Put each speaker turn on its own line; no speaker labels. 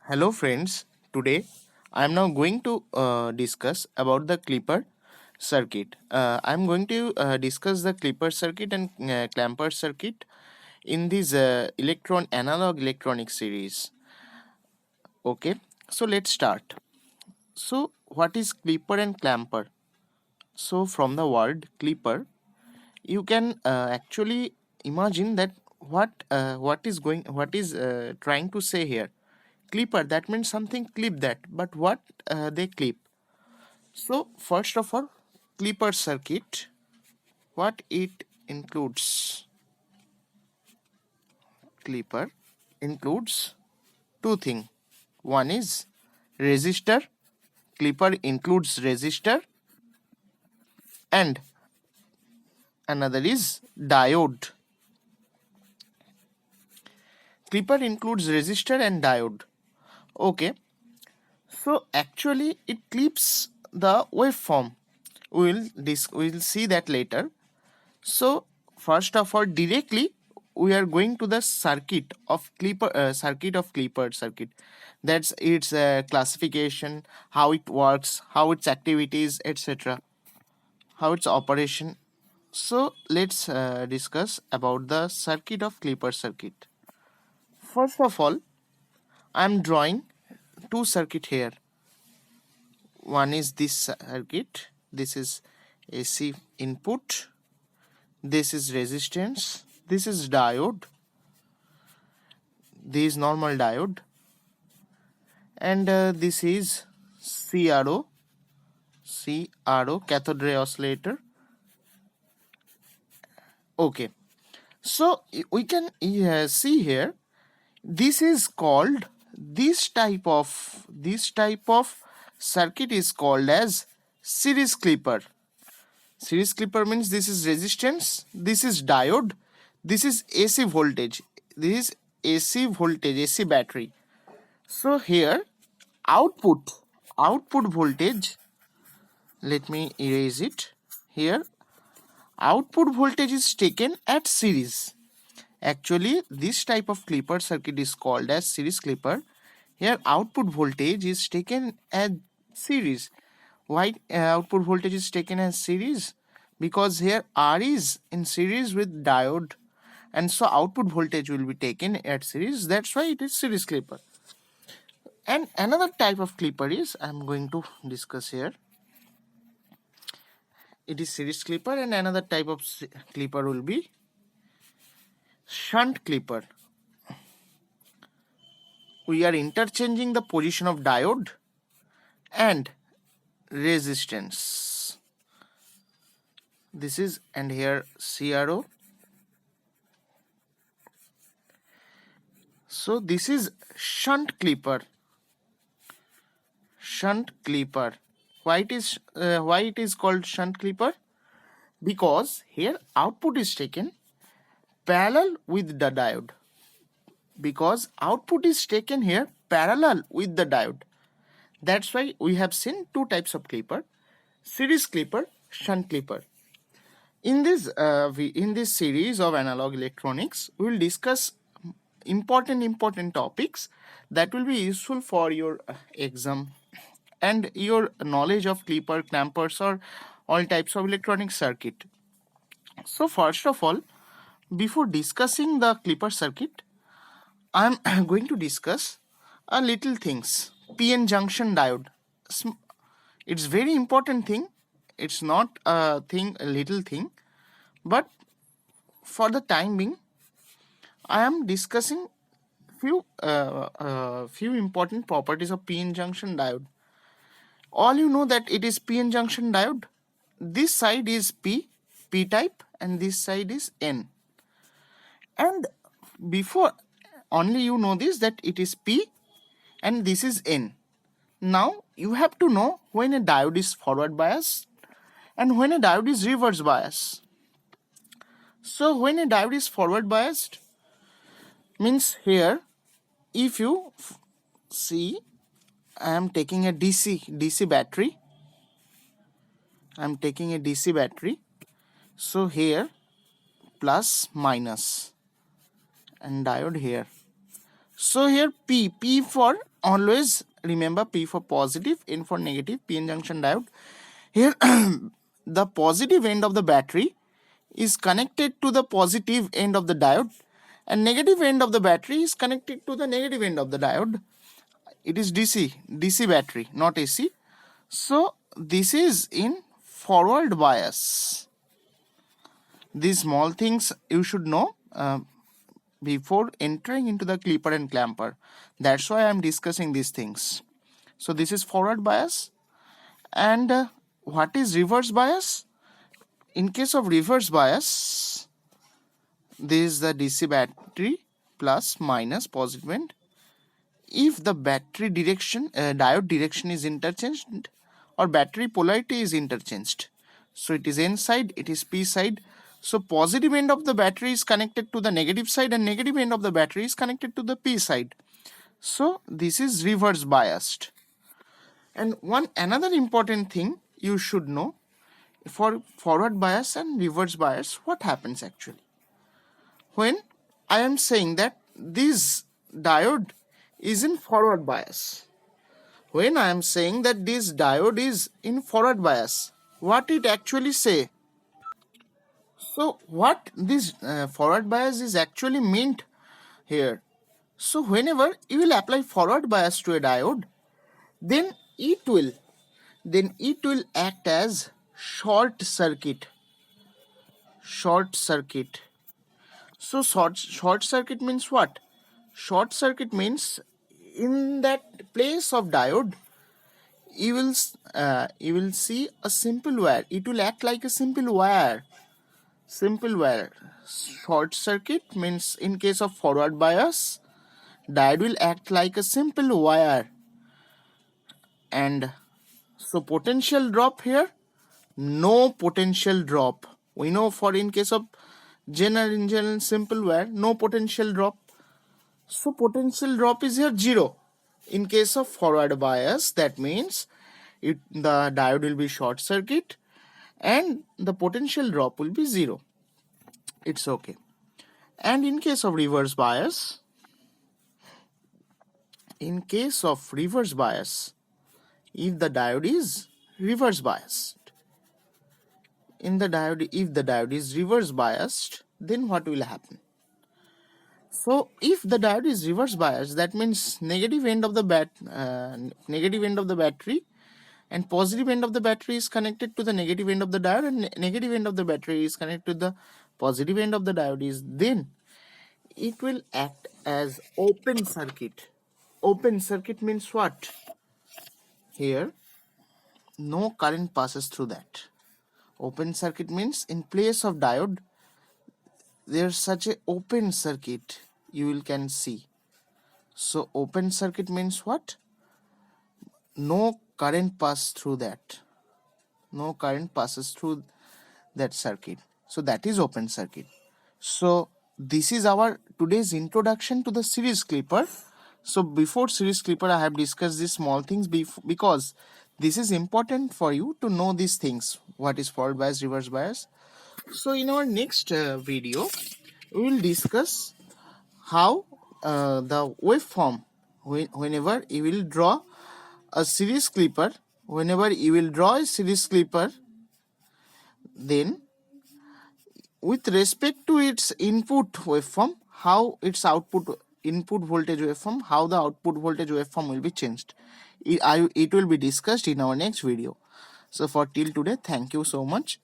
Hello friends, today I am now going to discuss about the clipper circuit. I am going to discuss the clipper circuit and clamper circuit in this analog electronic series. Okay, so let's start. So what is clipper and clamper? So from the word clipper, you can actually imagine that what is trying to say here. Clipper, that means something clip that, but what they clip. So first of all, clipper circuit, what it includes. Clipper includes two things. One is resistor. Clipper includes resistor, and another is diode. Clipper includes resistor and diode. Okay, so actually it clips the waveform. We'll see that later. So first of all, directly we are going to the circuit of clipper circuit. That's its classification, how it works, how its activities, etc., how its operation. So let's discuss about the circuit of clipper circuit. First of all, I am drawing two circuit here. One is this circuit. This is AC input. This is resistance. This is diode. This is normal diode. And this is CRO cathode ray oscillator. Okay, so we can see here, this is called, this type of circuit is called as series clipper. Series clipper means this is resistance, this is diode, this is AC voltage, this is AC battery. So here output voltage, let me erase it here. Output voltage is taken at series. Actually, this type of clipper circuit is called as series clipper. Here output voltage is taken as series. Why output voltage is taken as series? Because here R is in series with diode, and so output voltage will be taken at series. That's why it is series clipper. And another type of clipper is, I'm going to discuss here. It is series clipper, and another type of clipper will be shunt clipper. We are interchanging the position of diode and resistance. This is, and here CRO. So this is shunt clipper. Shunt clipper. Why it is called shunt clipper? Because here output is taken parallel with the diode. Because output is taken here parallel with the diode. That's why we have seen two types of clipper: series clipper, shunt clipper. In this series of analog electronics, we will discuss important topics that will be useful for your exam and your knowledge of clipper, clampers, or all types of electronic circuit. So first of all, before discussing the clipper circuit, I am going to discuss a little things. PN junction diode. It's very important thing. It's not a little thing, but for the time being, I am discussing few important properties of PN junction diode. All you know that it is PN junction diode. This side is P type, and this side is N. And before, only you know this, that it is P and this is N. Now you have to know when a diode is forward biased and when a diode is reverse biased. So when a diode is forward biased means, here if you see, I am taking a DC battery. I am taking a DC battery. So here plus minus and diode here. So here P for always remember P for positive, N for negative, PN junction diode. Here the positive end of the battery is connected to the positive end of the diode, and negative end of the battery is connected to the negative end of the diode. It is DC battery, not AC. So this is in forward bias. These small things you should know before entering into the clipper and clamper. That's why I am discussing these things. So this is forward bias. And what is reverse bias? In case of reverse bias, this is the DC battery plus minus positive end. If the battery direction, diode direction is interchanged, or battery polarity is interchanged, so it is N side, it is P side. So positive end of the battery is connected to the negative side, and negative end of the battery is connected to the P side. So this is reverse biased. And another important thing you should know, for forward bias and reverse bias, what happens actually when I am saying that this diode is in forward bias. When I am saying that this diode is in forward bias, what it actually say? So what this forward bias is actually meant here. So whenever you will apply forward bias to a diode, then it will act as short circuit. So short circuit means what? Short circuit means in that place of diode, you will see a simple wire. It will act like a simple wire. Short circuit means in case of forward bias, diode will act like a simple wire. And so potential drop here, no potential drop. We know for in case of general simple wire, no potential drop. So potential drop is here 0. In case of forward bias, that means the diode will be short circuit and the potential drop will be 0. It's okay. And in case of reverse bias, if the diode is reverse biased, if the diode is reverse biased, then what will happen? So if the diode is reverse biased, that means negative end of the battery and positive end of the battery is connected to the negative end of the diode, and negative end of the battery is connected to the positive end of the diode, then it will act as open circuit. Open circuit means what? Here no current passes through that. Open circuit means in place of diode there's such a open circuit you can see. So open circuit means what? No current passes through that. No current passes through that circuit. So that is open circuit. So this is our today's introduction to the series clipper. So before series clipper, I have discussed these small things because this is important for you to know these things. What is forward bias, reverse bias? So in our next video, we will discuss how the waveform, whenever you will draw a series clipper, then with respect to its input waveform, how its input voltage waveform, how the output voltage waveform will be changed. It will be discussed in our next video. So for till today, thank you so much.